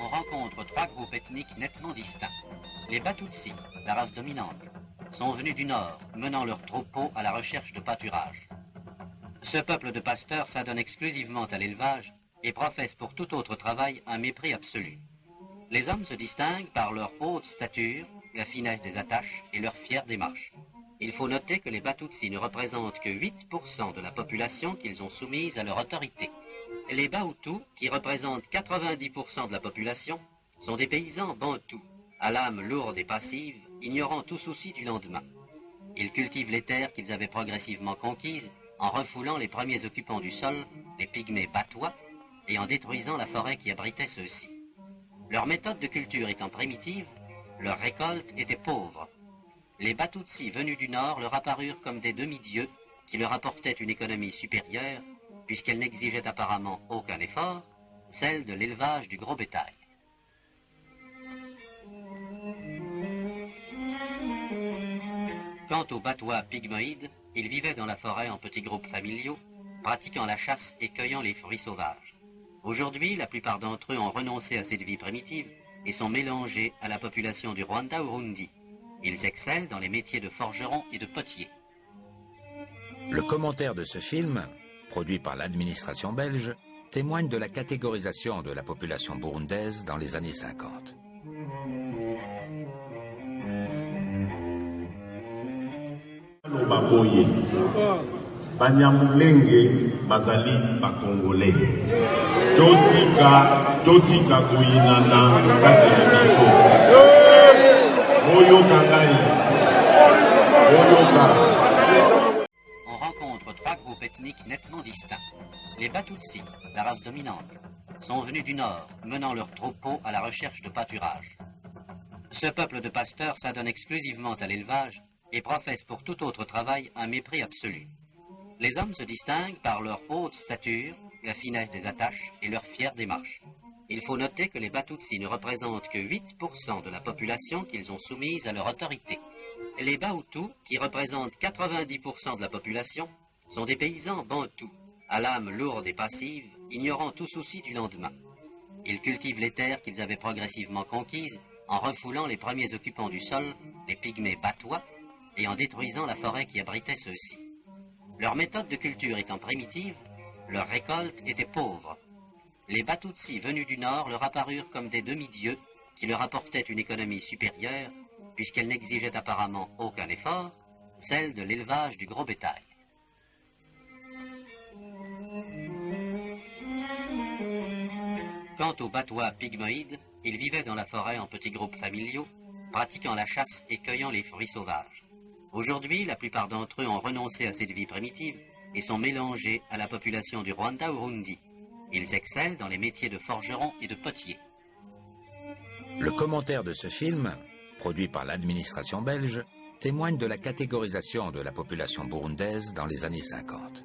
on rencontre trois groupes ethniques nettement distincts. Les Batutsi, la race dominante, sont venus du nord, menant leurs troupeaux à la recherche de pâturage. Ce peuple de pasteurs s'adonne exclusivement à l'élevage et professe pour tout autre travail un mépris absolu. Les hommes se distinguent par leur haute stature, la finesse des attaches et leur fière démarche. Il faut noter que les Batutsi ne représentent que 8% de la population qu'ils ont soumise à leur autorité. Les Bahutus, qui représentent 90% de la population, sont des paysans bantous, à l'âme lourde et passive, ignorant tout souci du lendemain. Ils cultivent les terres qu'ils avaient progressivement conquises en refoulant les premiers occupants du sol, les pygmées batois, et en détruisant la forêt qui abritait ceux-ci. Leur méthode de culture étant primitive, leur récolte était pauvre. Les Batutsi venus du nord leur apparurent comme des demi-dieux qui leur apportaient une économie supérieure, puisqu'elle n'exigeait apparemment aucun effort, celle de l'élevage du gros bétail. Quant aux Batois pygmoïdes, ils vivaient dans la forêt en petits groupes familiaux, pratiquant la chasse et cueillant les fruits sauvages. Aujourd'hui, la plupart d'entre eux ont renoncé à cette vie primitive et sont mélangés à la population du Rwanda-Urundi. Ils excellent dans les métiers de forgeron et de potier. Le commentaire de ce film, produit par l'administration belge, témoigne de la catégorisation de la population burundaise dans les années 50. Banyamulenge bazali bakongole totika kuyinana kati ya biso oyoka ngai oyoka. On rencontre trois groupes ethniques nettement distincts. Les Batutsi, la race dominante, sont venus du nord, menant leurs troupeaux à la recherche de pâturage. Ce peuple de pasteurs s'adonne exclusivement à l'élevage et professe pour tout autre travail un mépris absolu. Les hommes se distinguent par leur haute stature, la finesse des attaches et leur fière démarche. Il faut noter que les Batutsi ne représentent que 8% de la population qu'ils ont soumise à leur autorité. Les Bahutus, qui représentent 90% de la population, sont des paysans bantous, à l'âme lourde et passive, ignorant tout souci du lendemain. Ils cultivent les terres qu'ils avaient progressivement conquises en refoulant les premiers occupants du sol, les pygmées batois, et en détruisant la forêt qui abritait ceux-ci. Leur méthode de culture étant primitive, leur récolte était pauvre. Les Batutsi venus du nord leur apparurent comme des demi-dieux qui leur apportaient une économie supérieure, puisqu'elle n'exigeait apparemment aucun effort, celle de l'élevage du gros bétail. Quant aux Batois pygmoïdes, ils vivaient dans la forêt en petits groupes familiaux, pratiquant la chasse et cueillant les fruits sauvages. Aujourd'hui, la plupart d'entre eux ont renoncé à cette vie primitive et sont mélangés à la population du Rwanda-Urundi. Ils excellent dans les métiers de forgeron et de potier. Le commentaire de ce film, produit par l'administration belge, témoigne de la catégorisation de la population burundaise dans les années 50.